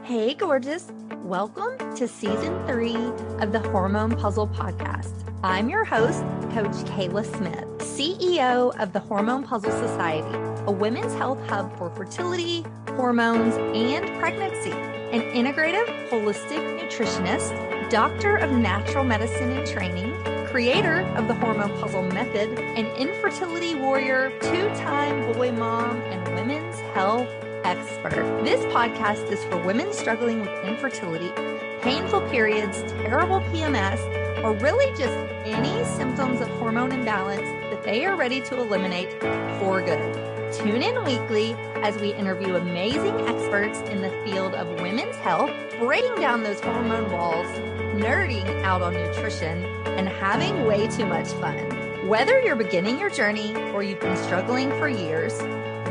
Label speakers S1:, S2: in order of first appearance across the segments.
S1: Hey, gorgeous. Welcome to season 3 of the Hormone Puzzle Podcast. I'm your host, Coach Kayla Smith, CEO of the Hormone Puzzle Society, a women's health hub for fertility, hormones, and pregnancy, an integrative, holistic nutritionist, doctor of natural medicine and training, creator of the Hormone Puzzle Method, an infertility warrior, 2-time boy mom, and women's health expert. This podcast is for women struggling with infertility, painful periods, terrible PMS, or really just any symptoms of hormone imbalance that they are ready to eliminate for good. Tune in weekly as we interview amazing experts in the field of women's health, breaking down those hormone walls, nerding out on nutrition, and having way too much fun. Whether you're beginning your journey or you've been struggling for years,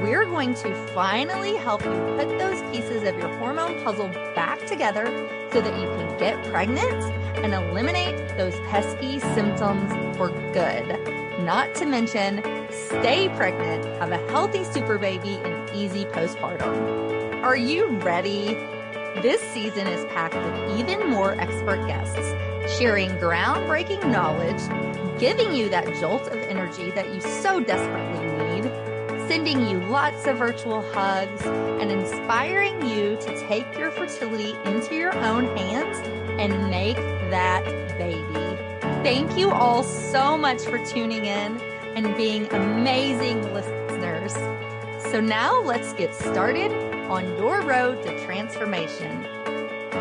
S1: we're going to finally help you put those pieces of your hormone puzzle back together so that you can get pregnant and eliminate those pesky symptoms for good. Not to mention, stay pregnant, have a healthy super baby, and easy postpartum. Are you ready? This season is packed with even more expert guests, sharing groundbreaking knowledge, giving you that jolt of energy that you so desperately need, sending you lots of virtual hugs, and inspiring you to take your fertility into your own hands and make that baby. Thank you all so much for tuning in and being amazing listeners. So now let's get started on your road to transformation.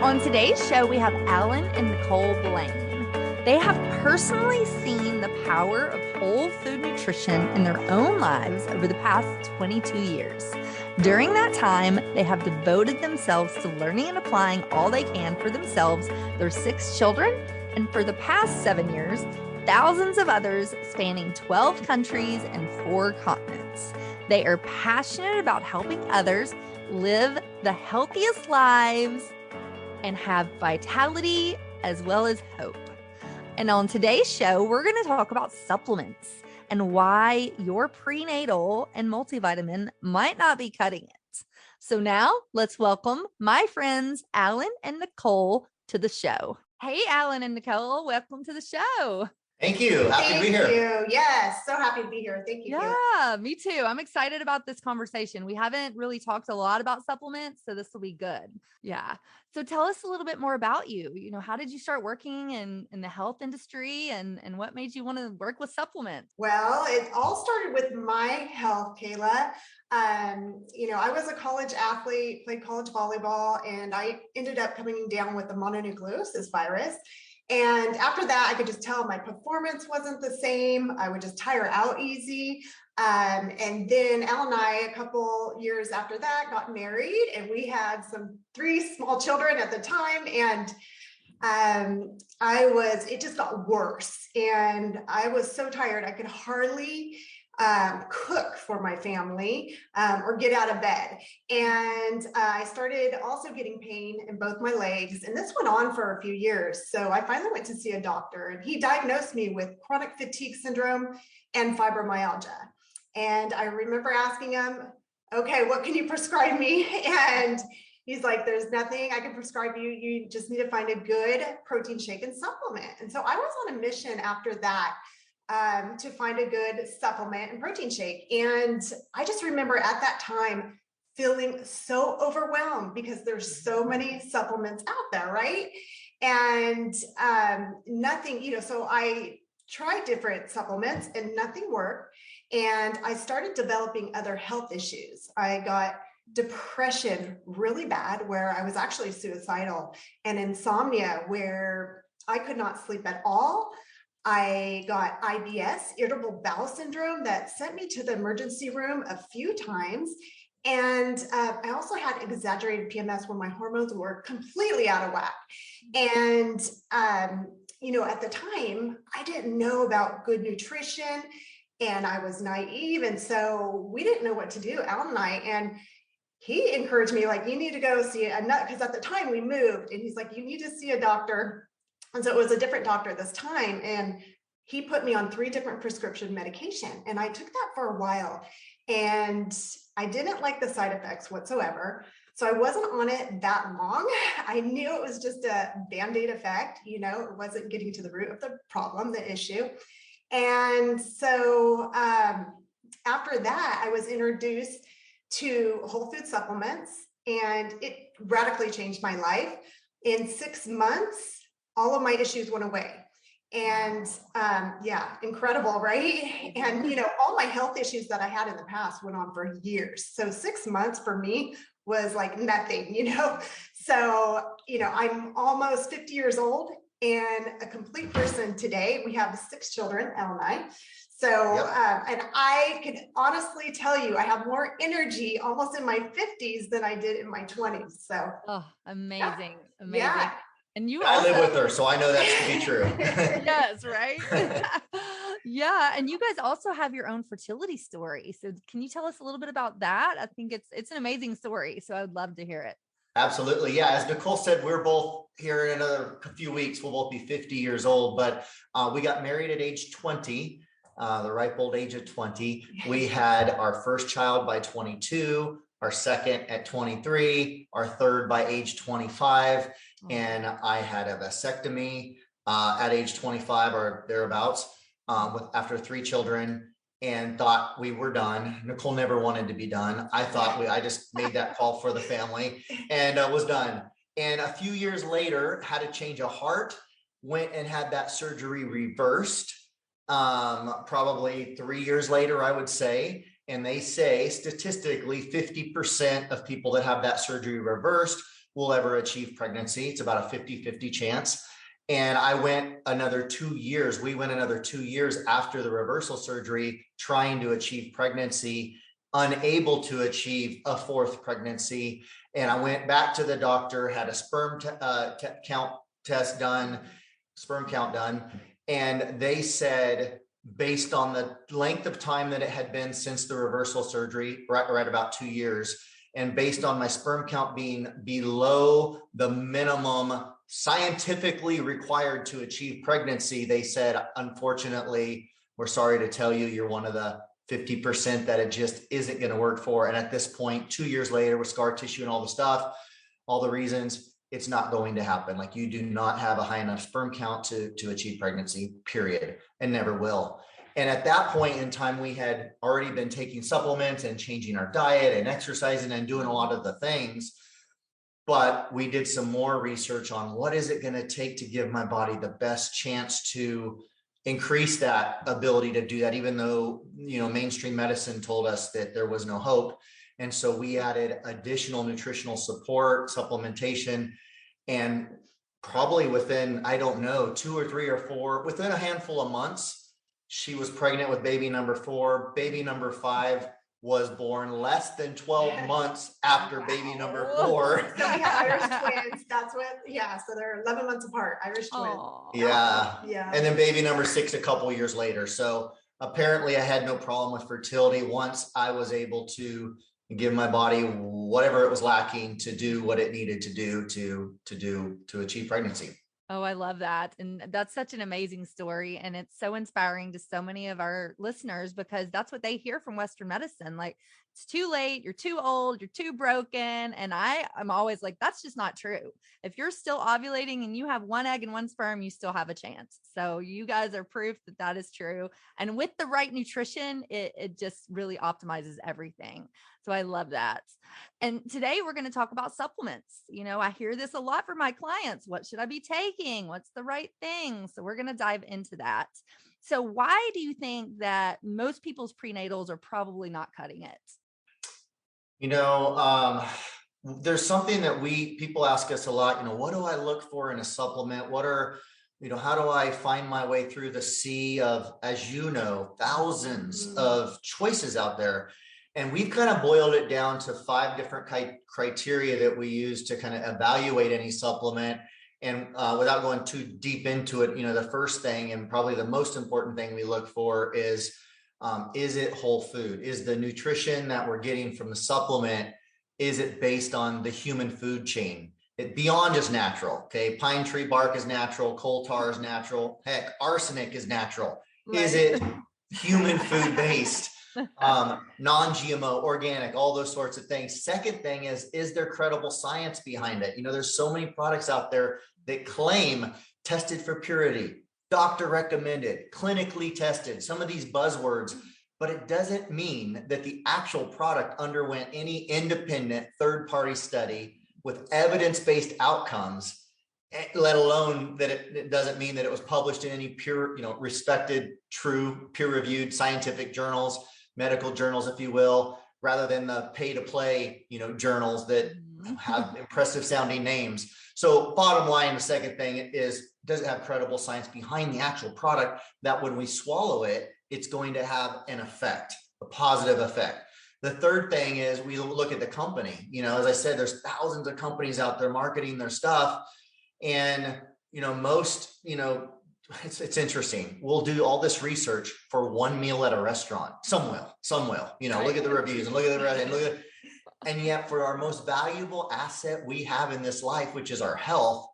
S1: On today's show, we have Allan and Nicole Blain. They have personally seen the power of whole food nutrition in their own lives over the past 22 years. During that time, they have devoted themselves to learning and applying all they can for themselves, their 6 children, and for the past 7 years, thousands of others spanning 12 countries and 4 continents. They are passionate about helping others live the healthiest lives and have vitality as well as hope. And on today's show, we're going to talk about supplements and why your prenatal and multivitamin might not be cutting it. So now let's welcome my friends, Allan and Nicole, to the show. Hey, Allan and Nicole, welcome to the show.
S2: Thank you. Happy to be here.
S3: Thank you. Yes, so happy to be here. Thank you.
S1: Yeah, me too. I'm excited about this conversation. We haven't really talked a lot about supplements, so this will be good. Yeah. So tell us a little bit more about you. You know, how did you start working in the health industry and what made you want to work with supplements?
S3: Well, it all started with my health, Kayla. I was a college athlete, played college volleyball, and I ended up coming down with the mononucleosis virus. And after that, I could just tell my performance wasn't the same. I would just tire out easy. And then Allan and I, a couple years after that, got married, and we had 3 small children at the time. And it just got worse. And I was so tired, I could hardly cook for my family or get out of bed. And I started also getting pain in both my legs. And this went on for a few years. So I finally went to see a doctor, and he diagnosed me with chronic fatigue syndrome and fibromyalgia. And I remember asking him, okay, what can you prescribe me? And he's like, there's nothing I can prescribe you. You just need to find a good protein shake and supplement. And so I was on a mission after that to find a good supplement and protein shake. And I just remember at that time feeling so overwhelmed because there's so many supplements out there, right? And nothing, so I tried different supplements and nothing worked. And I started developing other health issues. I got depression really bad, where I was actually suicidal, and insomnia, where I could not sleep at all. I got IBS, irritable bowel syndrome, that sent me to the emergency room a few times. And I also had exaggerated PMS, where my hormones were completely out of whack. And, at the time, I didn't know about good nutrition, and I was naive. And so we didn't know what to do, Allan and I. And he encouraged me, like, you need to go see a nut, because at the time we moved, and he's like, you need to see a doctor. And so it was a different doctor this time. And he put me on 3 different prescription medication. And I took that for a while, and I didn't like the side effects whatsoever. So I wasn't on it that long. I knew it was just a Band-Aid effect. It wasn't getting to the root of the problem, the issue. And so after that, I was introduced to whole food supplements, and it radically changed my life. In 6 months, all of my issues went away. And incredible, right? And, all my health issues that I had in the past went on for years. So 6 months for me was like nothing, So, I'm almost 50 years old and a complete person today. We have 6 children, Allan and I. So, and I can honestly tell you, I have more energy almost in my 50s than I did in my 20s. So,
S1: amazing.
S3: Yeah.
S1: Amazing.
S3: Yeah.
S1: And
S2: I live with her, so I know that's to be true.
S1: Yes, right? Yeah. And you guys also have your own fertility story. So can you tell us a little bit about that? I think it's an amazing story. So I would love to hear it.
S2: Absolutely. Yeah. As Nicole said, we're both here in another few weeks. We'll both be 50 years old, but we got married at age 20, the ripe old age of 20. We had our first child by 22, our second at 23, our third by age 25. And I had a vasectomy at age 25 or thereabouts after 3 children, and thought we were done. Nicole never wanted to be done. I thought I just made that call for the family and was done. And a few years later, had a change of heart, went and had that surgery reversed. Probably 3 years later, I would say. And they say statistically 50% of people that have that surgery reversed will ever achieve pregnancy. It's about a 50-50 chance. And I went another 2 years. We went another 2 years after the reversal surgery, trying to achieve pregnancy, unable to achieve a 4th pregnancy. And I went back to the doctor, had a sperm count done. And they said, based on the length of time that it had been since the reversal surgery, right about 2 years, and based on my sperm count being below the minimum scientifically required to achieve pregnancy, they said, unfortunately, we're sorry to tell you, you're one of the 50% that it just isn't going to work for. And at this point, 2 years later, with scar tissue and all the stuff, all the reasons, it's not going to happen. Like, you do not have a high enough sperm count to achieve pregnancy, period, and never will. And at that point in time, we had already been taking supplements and changing our diet and exercising and doing a lot of the things. But we did some more research on what is it going to take to give my body the best chance to increase that ability to do that, even though, mainstream medicine told us that there was no hope. And so we added additional nutritional support, supplementation, and probably within, I don't know, 2 or 3 or 4, within a handful of months, she was pregnant with baby number 4. Baby number 5 was born less than 12 months after baby number 4.
S3: So we have Irish twins. That's what, so they're 11 months apart, Irish twins.
S2: Yeah. And then baby number 6 a couple years later. So apparently I had no problem with fertility once I was able to give my body whatever it was lacking to do what it needed to do to achieve pregnancy.
S1: Oh, I love that. And that's such an amazing story. And it's so inspiring to so many of our listeners, because that's what they hear from Western medicine. Like, it's too late, you're too old, you're too broken. And I'm always like, that's just not true. If you're still ovulating and you have 1 egg and 1 sperm, you still have a chance. So you guys are proof that that is true. And with the right nutrition, it just really optimizes everything. So I love that. And today we're going to talk about supplements. I hear this a lot from my clients. What should I be taking? What's the right thing? So we're going to dive into that. So why do you think that most people's prenatals are probably not cutting it?
S2: There's something that people ask us a lot, what do I look for in a supplement? How do I find my way through the sea of, as thousands of choices out there? And we've kind of boiled it down to 5 different criteria that we use to kind of evaluate any supplement. And without going too deep into it, the first thing and probably the most important thing we look for is it whole food? Is the nutrition that we're getting from the supplement, is it based on the human food chain? Beyond just natural, okay? Pine tree bark is natural, coal tar is natural, heck, arsenic is natural. Right. Is it human food based? non-GMO, organic, all those sorts of things. Second thing is there credible science behind it? There's so many products out there that claim tested for purity, doctor recommended, clinically tested, some of these buzzwords, but it doesn't mean that the actual product underwent any independent third-party study with evidence-based outcomes, let alone that it doesn't mean that it was published in any pure, respected, true, peer-reviewed scientific journals, medical journals, if you will, rather than the pay-to-play, journals that have impressive sounding names. So bottom line, the second thing is, does it have credible science behind the actual product that when we swallow it, it's going to have an effect, a positive effect. The third thing is we look at the company. As I said, there's thousands of companies out there marketing their stuff. And, most, it's interesting. We'll do all this research for one meal at a restaurant. Some will, look at the reviews and look at the rest and yet for our most valuable asset we have in this life, which is our health,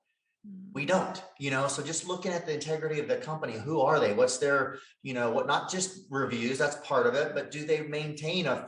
S2: we don't, so just looking at the integrity of the company, who are they? What's their, not just reviews, that's part of it, but do they maintain a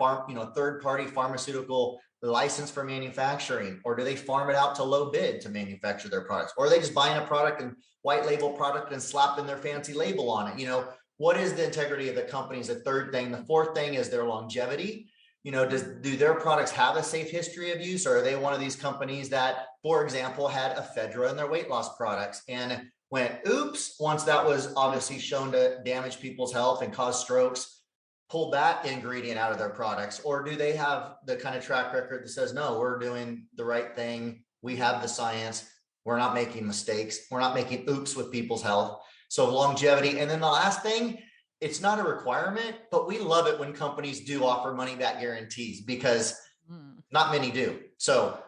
S2: third-party pharmaceutical license for manufacturing, or do they farm it out to low bid to manufacture their products? Or are they just buying a product and white label product and slapping their fancy label on it? What is the integrity of the company is the third thing. The fourth thing is their longevity. Do their products have a safe history of use, or are they one of these companies that, for example, had ephedra in their weight loss products and went, oops, once that was obviously shown to damage people's health and cause strokes, pulled that ingredient out of their products? Or do they have the kind of track record that says, no, we're doing the right thing, we have the science, we're not making mistakes, we're not making oops with people's health? So longevity. And then the last thing, it's not a requirement, but we love it when companies do offer money back guarantees, because not many do. So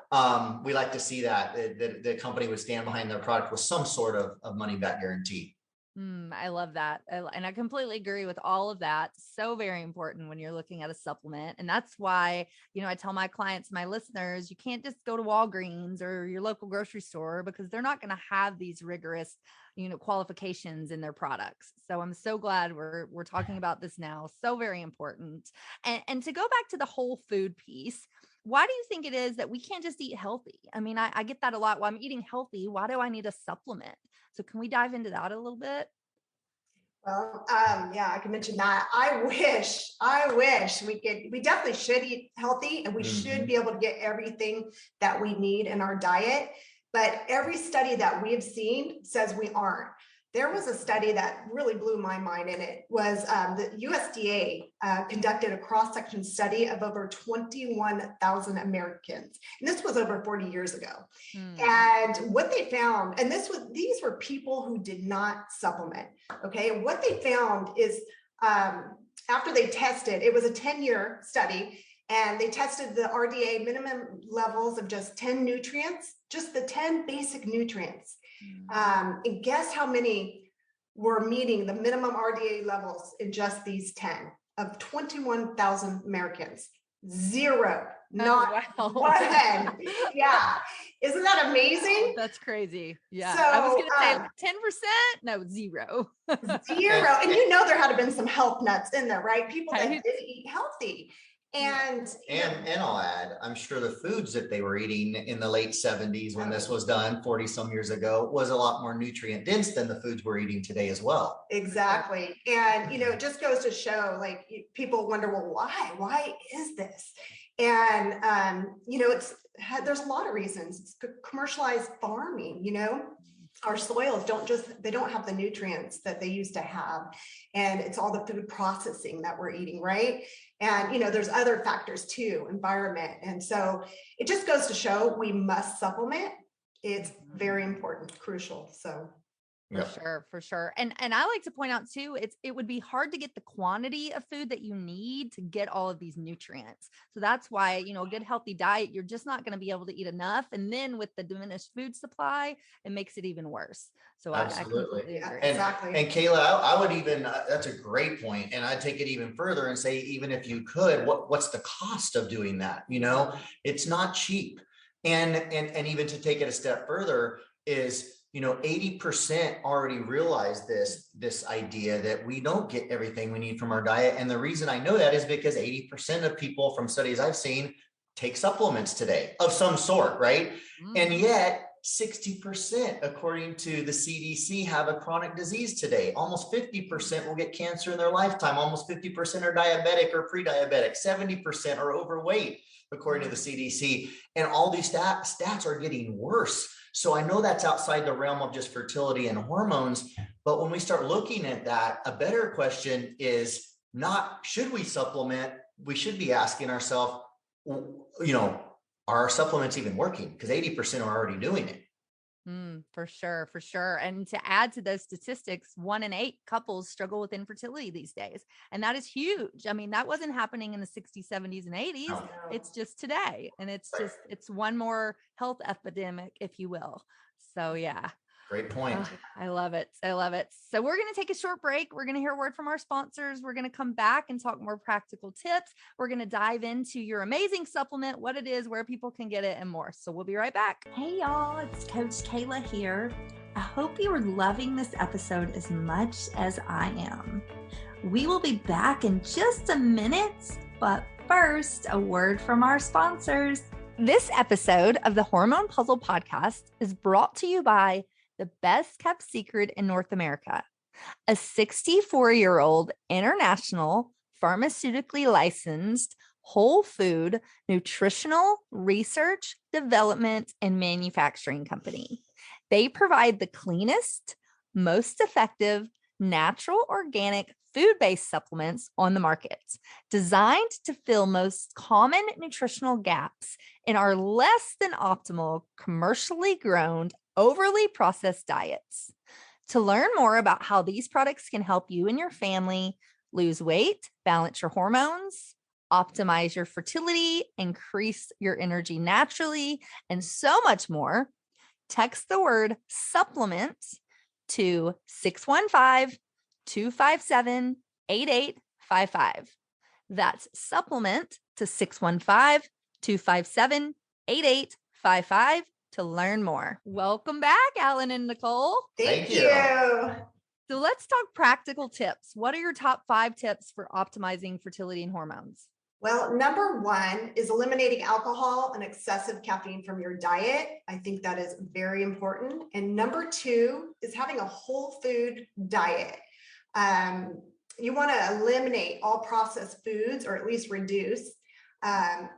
S2: we like to see that the company would stand behind their product with some sort of money back guarantee.
S1: I love that. And I completely agree with all of that. So very important when you're looking at a supplement. And that's why, I tell my clients, my listeners, you can't just go to Walgreens or your local grocery store, because they're not going to have these rigorous, qualifications in their products. So I'm so glad we're talking about this now. So very important. And to go back to the whole food piece, why do you think it is that we can't just eat healthy? I mean, I get that a lot. Well, I'm eating healthy. Why do I need a supplement? So can we dive into that a little bit?
S3: Well, I can mention that. I wish we definitely should eat healthy, and we should be able to get everything that we need in our diet. But every study that we have seen says we aren't. There was a study that really blew my mind, and it was the USDA conducted a cross-section study of over 21,000 Americans. And this was over 40 years ago. And what they found, and these were people who did not supplement, okay? And what they found is after they tested, it was a 10-year study, and they tested the RDA minimum levels of just 10 nutrients, just the 10 basic nutrients. And guess how many were meeting the minimum RDA levels in just these 10 of 21,000 Americans? Zero, not one. Yeah. Isn't that amazing?
S1: That's crazy. Yeah. So, I was going to say 10%. No, zero.
S3: Zero. And there had been some health nuts in there, right? People that did eat healthy. And
S2: I'll add, I'm sure the foods that they were eating in the late 70s when this was done 40 some years ago was a lot more nutrient dense than the foods we're eating today as well.
S3: Exactly. And, it just goes to show, like, people wonder, well, why is this? And, there's a lot of reasons. It's commercialized farming, our soils they don't have the nutrients that they used to have. And it's all the food processing that we're eating, right? And, there's other factors too, environment. And so it just goes to show we must supplement. It's very important, crucial. So.
S1: For sure. And I like to point out too, it would be hard to get the quantity of food that you need to get all of these nutrients. So that's why, a good healthy diet, you're just not going to be able to eat enough. And then with the diminished food supply, it makes it even worse. So I completely agree.
S3: Exactly.
S2: And Kayla, I would even, that's a great point. And I'd take it even further and say, even if you could, what's the cost of doing that? It's not cheap. And even to take it a step further is, 80% already realize this idea that we don't get everything we need from our diet. And the reason I know that is because 80% of people from studies I've seen take supplements today of some sort, right? And yet 60%, according to the CDC, have a chronic disease today. Almost 50% will get cancer in their lifetime. Almost 50% are diabetic or pre-diabetic. 70% are overweight, according to the CDC. And all these stats are getting worse. So I know that's outside the realm of just fertility and hormones. But when we start looking at that, a better question is not, should we supplement? We should be asking ourselves, are our supplements even working? Because 80% are already doing it.
S1: For sure. For sure. And to add to those statistics, 1 in 8 couples struggle with infertility these days. And that is huge. I mean, that wasn't happening in the 60s, 70s, and 80s.
S2: No.
S1: It's just today. And it's one more health epidemic, if you will. So yeah.
S2: Great point.
S1: I love it. I love it. So we're going to take a short break. We're going to hear a word from our sponsors. We're going to come back and talk more practical tips. We're going to dive into your amazing supplement, what it is, where people can get it, and more. So we'll be right back. Hey, y'all. It's Coach Kayla here. I hope you are loving this episode as much as I am. We will be back in just a minute, but first, a word from our sponsors. This episode of the Hormone Puzzle Podcast is brought to you by the best kept secret in North America, a 64-year-old international pharmaceutically licensed whole food nutritional research, development, and manufacturing company. They provide the cleanest, most effective, natural, organic, food-based supplements on the market, designed to fill most common nutritional gaps in our less than optimal, commercially grown, overly processed diets. To learn more about how these products can help you and your family lose weight, balance your hormones, optimize your fertility, increase your energy naturally, and so much more, text the word supplement to 615-257-8855. That's supplement to 615-257-8855 to learn more. Welcome back, Allan and Nicole.
S3: Thank you.
S1: So let's talk practical tips. What are your top 5 tips for optimizing fertility and hormones?
S3: Well, number 1 is eliminating alcohol and excessive caffeine from your diet. I think that is very important. And number 2 is having a whole food diet. You want to eliminate all processed foods, or at least reduce.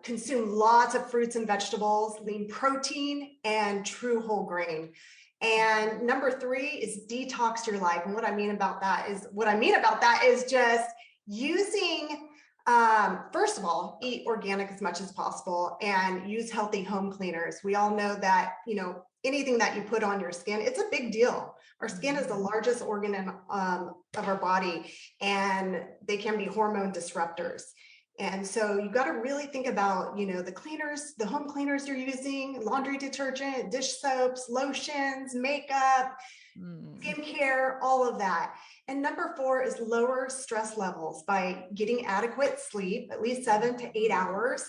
S3: Consume lots of fruits and vegetables, lean protein, and true whole grain. And number 3 is detox your life. And what I mean about that is just using, first of all, eat organic as much as possible and use healthy home cleaners. We all know that, anything that you put on your skin, it's a big deal. Our skin is the largest organ of our body, and they can be hormone disruptors. And so you got to really think about, the cleaners, the home cleaners you're using, laundry detergent, dish soaps, lotions, makeup, skincare, all of that. And number 4 is lower stress levels by getting adequate sleep, at least 7 to 8 hours.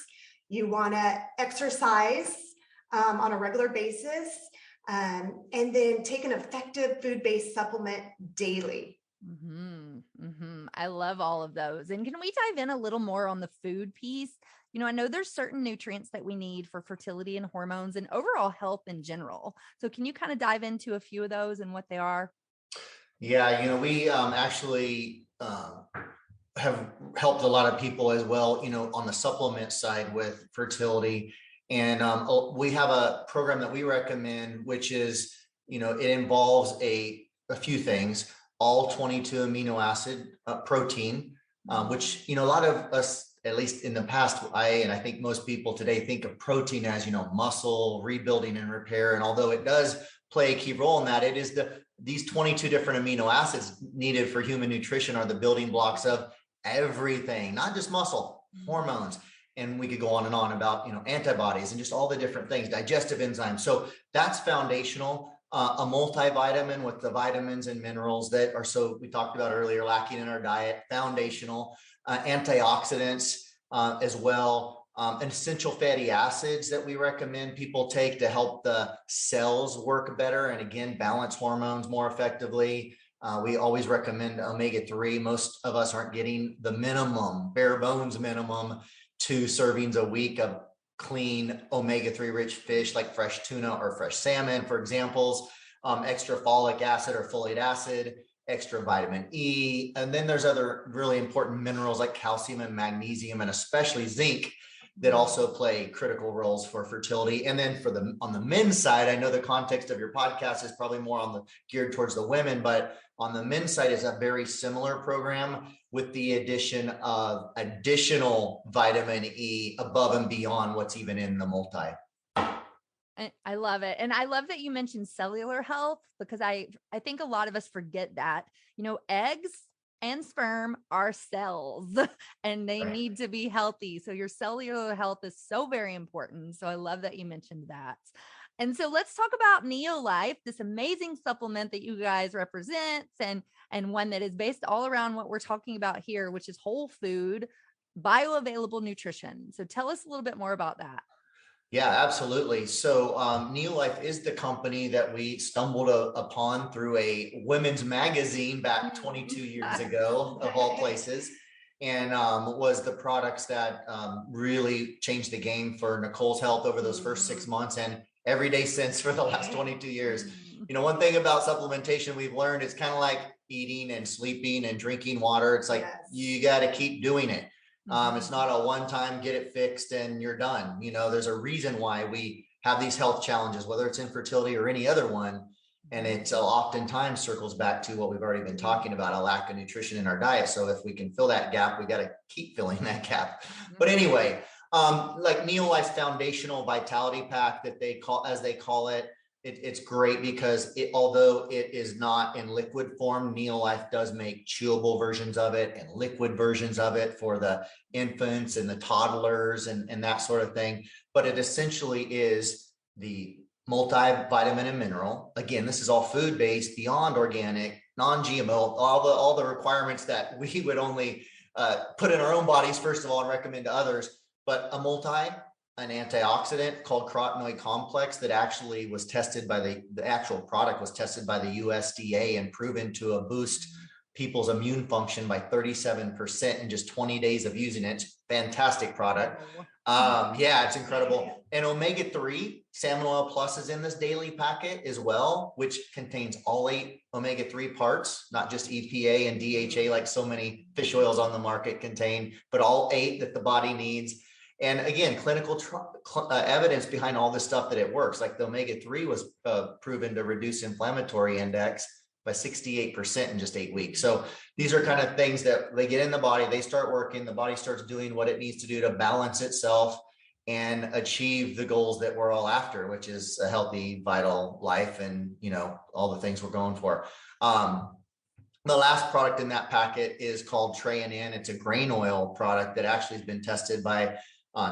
S3: You want to exercise on a regular basis, and then take an effective food-based supplement daily.
S1: I love all of those. And can we dive in a little more on the food piece? I know there's certain nutrients that we need for fertility and hormones and overall health in general. So can you kind of dive into a few of those and what they are?
S2: Yeah, we actually have helped a lot of people as well, on the supplement side with fertility. And we have a program that we recommend, which is, it involves a few things. All 22 amino acid protein, which, a lot of us, at least in the past, I think most people today think of protein as, muscle rebuilding and repair. And although it does play a key role in that, it is these 22 different amino acids needed for human nutrition are the building blocks of everything, not just muscle, hormones. And we could go on and on about, antibodies and just all the different things, digestive enzymes. So that's foundational. A multivitamin with the vitamins and minerals that are, we talked about earlier, lacking in our diet, foundational, antioxidants as well, and essential fatty acids that we recommend people take to help the cells work better and again, balance hormones more effectively. We always recommend omega-3. Most of us aren't getting the minimum, bare bones minimum, 2 servings a week of clean omega-3 rich fish like fresh tuna or fresh salmon, for examples, extra folic acid or folate acid, extra vitamin E. And then there's other really important minerals like calcium and magnesium, and especially zinc, that also play critical roles for fertility. And then on the men's side, I know the context of your podcast is probably more geared towards the women, but on the men's side is a very similar program with the addition of additional vitamin E above and beyond what's even in the multi.
S1: I love it. And I love that you mentioned cellular health, because I think a lot of us forget that, eggs and sperm are cells and they need to be healthy. So your cellular health is so very important. So I love that you mentioned that. And so let's talk about Neolife, this amazing supplement that you guys represent, and one that is based all around what we're talking about here, which is whole food, bioavailable nutrition. So tell us a little bit more about that.
S2: Yeah, absolutely. So Neolife is the company that we stumbled upon through a women's magazine back 22 years ago, of all places, and was the products that really changed the game for Nicole's health over those first 6 months and every day since for the last 22 years. One thing about supplementation we've learned, it's kind of like eating and sleeping and drinking water. It's like, you got to keep doing it. It's not a one-time get it fixed and you're done. There's a reason why we have these health challenges, whether it's infertility or any other one. And it oftentimes circles back to what we've already been talking about, a lack of nutrition in our diet. So if we can fill that gap, we got to keep filling that gap. But anyway, like Neolife's foundational vitality pack that they call it, it's great because although it is not in liquid form, Neolife does make chewable versions of it and liquid versions of it for the infants and the toddlers and that sort of thing. But it essentially is the multivitamin and mineral. Again, this is all food-based, beyond organic, non-GMO, all the requirements that we would only put in our own bodies, first of all, and recommend to others. But an antioxidant called carotenoid complex that actually was tested by the actual product was tested by the USDA and proven to boost people's immune function by 37% in just 20 days of using it. Fantastic product. Yeah, it's incredible. And omega-3, salmon oil plus, is in this daily packet as well, which contains all 8 omega-3 parts, not just EPA and DHA like so many fish oils on the market contain, but all 8 that the body needs. And again, clinical evidence behind all this stuff that it works. Like the omega-3 was proven to reduce inflammatory index by 68% in just 8 weeks. So these are kind of things that they get in the body, they start working, the body starts doing what it needs to do to balance itself and achieve the goals that we're all after, which is a healthy, vital life and, all the things we're going for. The last product in that packet is called Treanin. It's a grain oil product that actually has been tested by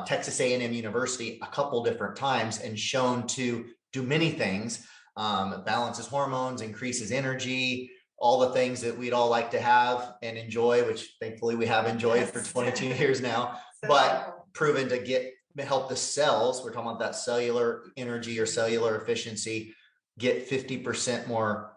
S2: Texas A&M University a couple different times and shown to do many things. It balances hormones, increases energy, all the things that we'd all like to have and enjoy, which thankfully we have enjoyed for 22 years now, but proven to help the cells. We're talking about that cellular energy or cellular efficiency, get 50% more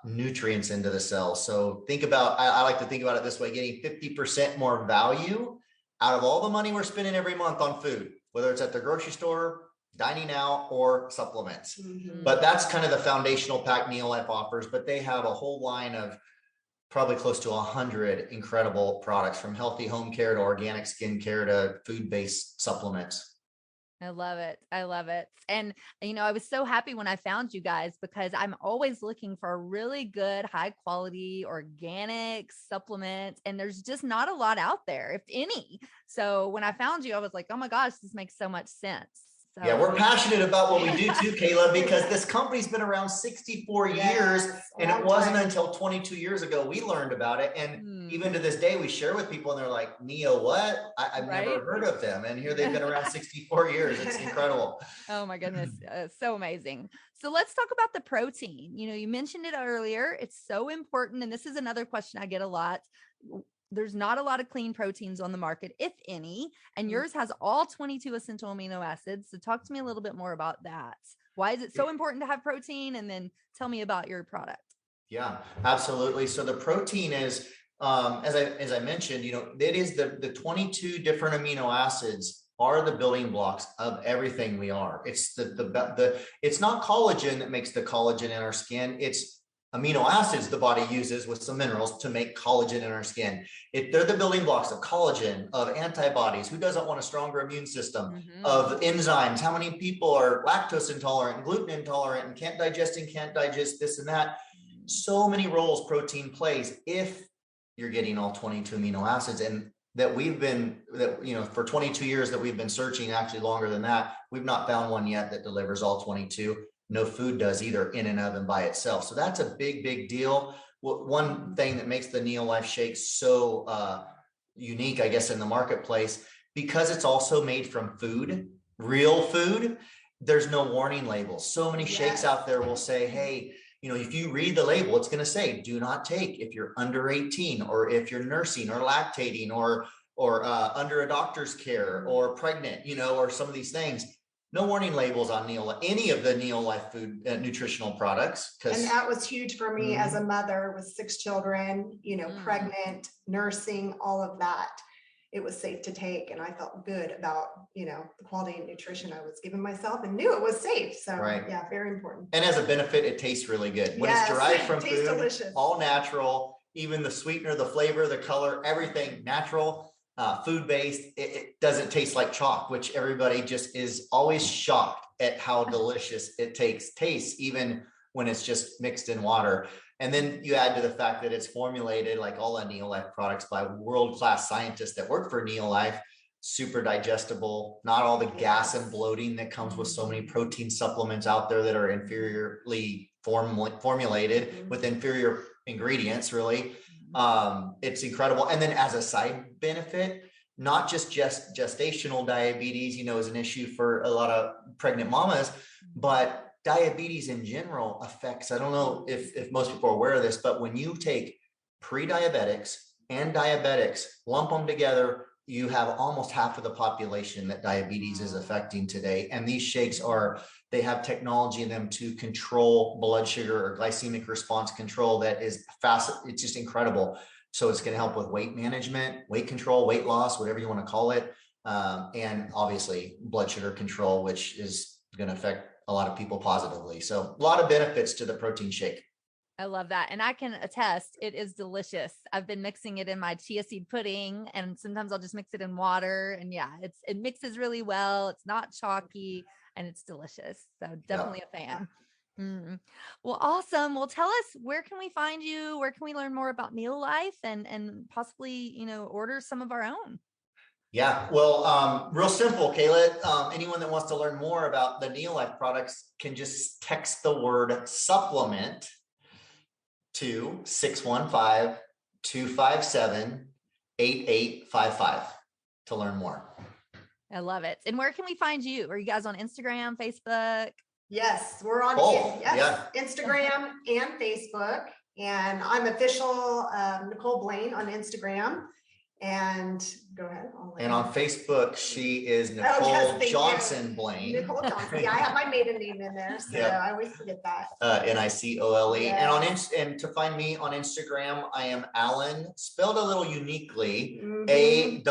S2: nutrients into the cells. So I like to think about it this way, getting 50% more value out of all the money we're spending every month on food, whether it's at the grocery store, dining out, or supplements. But that's kind of the foundational pack Neolife offers, but they have a whole line of probably close to 100 incredible products, from healthy home care to organic skincare to food-based supplements.
S1: I love it. I love it. And, I was so happy when I found you guys, because I'm always looking for a really good, high quality, organic supplement. And there's just not a lot out there, if any. So when I found you, I was like, oh my gosh, this makes so much sense. So,
S2: yeah, we're passionate about what we do too, Kayla, because this company's been around 64 years, and it wasn't until 22 years ago we learned about it. And even to this day, we share with people and they're like, Neo, what? I've never heard of them. And here they've been around 64 years. It's incredible.
S1: Oh my goodness. So amazing. So let's talk about the protein. You mentioned it earlier. It's so important. And this is another question I get a lot. there's not a lot of clean proteins on the market, if any, and yours has all 22 essential amino acids. So talk to me a little bit more about that. Why is it so important to have protein? And then tell me about your product.
S2: Yeah, absolutely. So the protein is, as I mentioned, it is the 22 different amino acids are the building blocks of everything we are. It's it's not collagen that makes the collagen in our skin. It's amino acids the body uses with some minerals to make collagen in our skin. They're the building blocks of collagen, of antibodies. Who doesn't want a stronger immune system? Of enzymes? How many people are lactose intolerant and gluten intolerant and can't digest this and that? So many roles protein plays if you're getting all 22 amino acids. And for 22 years that we've been searching, actually longer than that, we've not found one yet that delivers all 22. No food does either, in and of and by itself. So that's a big, big deal. One thing that makes the Neolife shake so unique, I guess, in the marketplace, because it's also made from food, real food, there's no warning labels. So many shakes out there will say, hey, if you read the label, it's going to say, do not take if you're under 18, or if you're nursing or lactating or under a doctor's care or pregnant, or some of these things. No warning labels on any of the Neolife food nutritional products.
S3: And that was huge for me as a mother with 6 children, pregnant, nursing, all of that. It was safe to take. And I felt good about, the quality of nutrition I was giving myself and knew it was safe. So yeah, very important.
S2: And as a benefit, it tastes really good. When it's derived from food,
S3: delicious.
S2: All natural, even the sweetener, the flavor, the color, everything natural. Food-based, it doesn't taste like chalk, which everybody just is always shocked at how delicious it tastes, even when it's just mixed in water. And then you add to the fact that it's formulated, like all the Neolife products, by world-class scientists that work for Neolife, super digestible, not all the gas and bloating that comes with so many protein supplements out there that are inferiorly formulated with inferior ingredients, really. It's incredible. And then as a side benefit, not just gestational diabetes, is an issue for a lot of pregnant mamas, but diabetes in general affects, I don't know if most people are aware of this, but when you take pre-diabetics and diabetics, lump them together, you have almost half of the population that diabetes is affecting today. And these shakes they have technology in them to control blood sugar or glycemic response control that is fast. It's just incredible. So it's going to help with weight management, weight control, weight loss, whatever you want to call it. And obviously blood sugar control, which is going to affect a lot of people positively. So a lot of benefits to the protein shake.
S1: I love that. And I can attest, it is delicious. I've been mixing it in my chia seed pudding, and sometimes I'll just mix it in water. And yeah, it mixes really well. It's not chalky and it's delicious. So definitely a fan. Well, awesome. Well, tell us, where can we find you? Where can we learn more about Neolife and possibly, order some of our own?
S2: Yeah, well, real simple, Kayla. Anyone that wants to learn more about the Neolife products can just text the word supplement to 615-257-8855 to learn more.
S1: I love it. And where can we find you? Are you guys on Instagram, Facebook?
S3: Yes, we're on Instagram and Facebook. And I'm official Nicole Blain on Instagram. And go ahead.
S2: And on Facebook, she is Nicole Johnson Blain.
S3: Nicole Johnson. Yeah, I have my maiden name in there, so I always forget that.
S2: Nicole. Yes. And to find me on Instagram, I am Allan, spelled a little uniquely, ALLAN,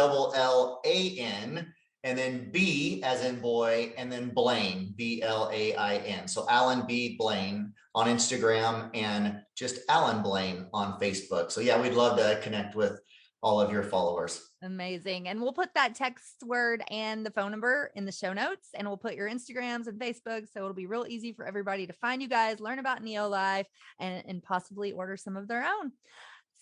S2: and then B as in boy, and then Blain, BLAIN. So Allan B. Blain on Instagram, and just Allan Blain on Facebook. So yeah, we'd love to connect with all of your followers.
S1: Amazing. And we'll put that text word and the phone number in the show notes, and we'll put your Instagrams and Facebook. So it'll be real easy for everybody to find you guys, learn about Neolife, and possibly order some of their own.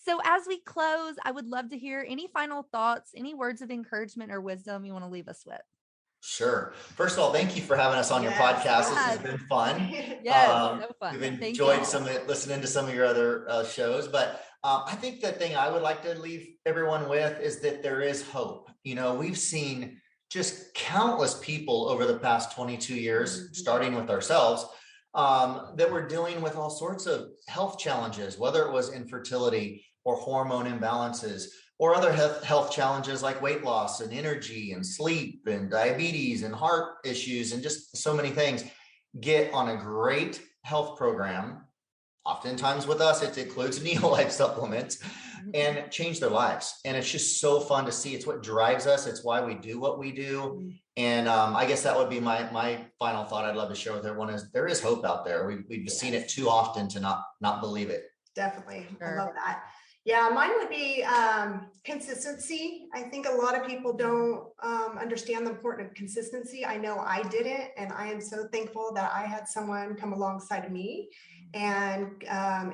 S1: So as we close, I would love to hear any final thoughts, any words of encouragement or wisdom you want to leave us with.
S2: Sure. First of all, thank you for having us on your podcast. This has been fun.
S1: So fun.
S2: We've enjoyed listening to some of your other shows, but I think the thing I would like to leave everyone with is that there is hope. We've seen just countless people over the past 22 years, starting with ourselves, that were dealing with all sorts of health challenges, whether it was infertility or hormone imbalances or other health challenges like weight loss and energy and sleep and diabetes and heart issues and just so many things, get on a great health program. Oftentimes with us, it includes Neolife supplements, and change their lives. And it's just so fun to see. It's what drives us. It's why we do what we do. And I guess that would be my final thought I'd love to share with everyone is there is hope out there. We've seen it too often to not believe it.
S3: Definitely.
S1: Sure.
S3: I love that. Yeah, mine would be consistency. I think a lot of people don't understand the importance of consistency. I know I didn't, and I am so thankful that I had someone come alongside of me and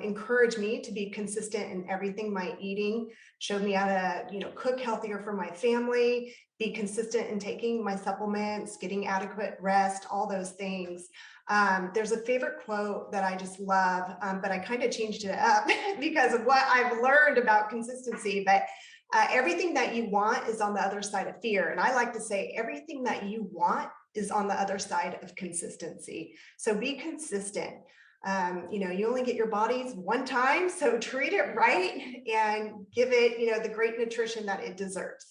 S3: encourage me to be consistent in everything. My eating showed me how to, cook healthier for my family, be consistent in taking my supplements, getting adequate rest, all those things. There's a favorite quote that I just love, but I kind of changed it up because of what I've learned about consistency. But everything that you want is on the other side of fear. And I like to say everything that you want is on the other side of consistency. So be consistent. You only get your bodies one time, so treat it right and give it, the great nutrition that it deserves.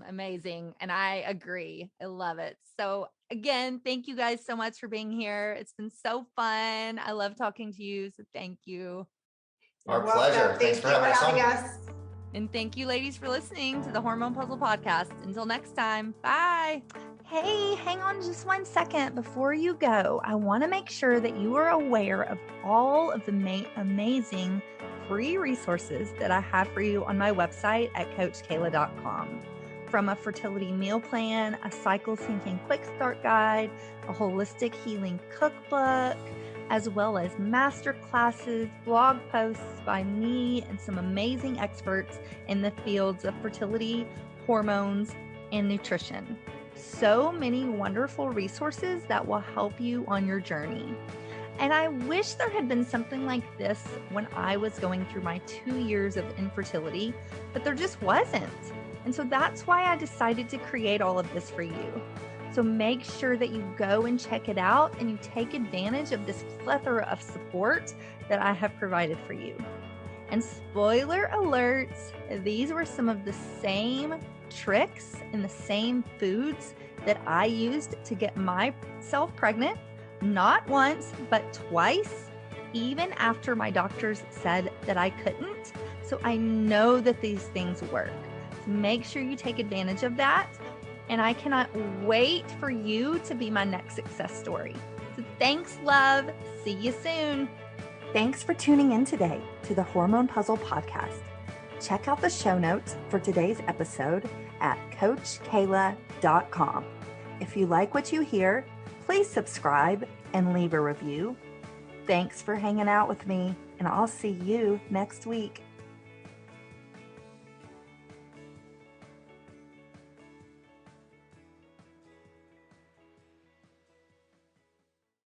S1: Amazing. And I agree. I love it. So again, thank you guys so much for being here. It's been so fun. I love talking to you. So thank you.
S2: Our pleasure. Thanks for having us.
S1: And thank you, ladies, for listening to the Hormone Puzzle Podcast. Until next time, bye. Hey, hang on just 1 second before you go. I want to make sure that you are aware of all of the amazing free resources that I have for you on my website at CoachKayla.com. From a fertility meal plan, a cycle syncing quick start guide, a holistic healing cookbook, as well as master classes, blog posts by me and some amazing experts in the fields of fertility, hormones, and nutrition. So many wonderful resources that will help you on your journey. And I wish there had been something like this when I was going through my 2 years of infertility, but there just wasn't. And so that's why I decided to create all of this for you. So make sure that you go and check it out and you take advantage of this plethora of support that I have provided for you. And spoiler alert, these were some of the same tricks and the same foods that I used to get myself pregnant, not once, but twice, even after my doctors said that I couldn't. So I know that these things work. So make sure you take advantage of that. And I cannot wait for you to be my next success story. So thanks, love. See you soon. Thanks for tuning in today to the Hormone Puzzle Podcast. Check out the show notes for today's episode at CoachKayla.com. If you like what you hear, please subscribe and leave a review. Thanks for hanging out with me, and I'll see you next week.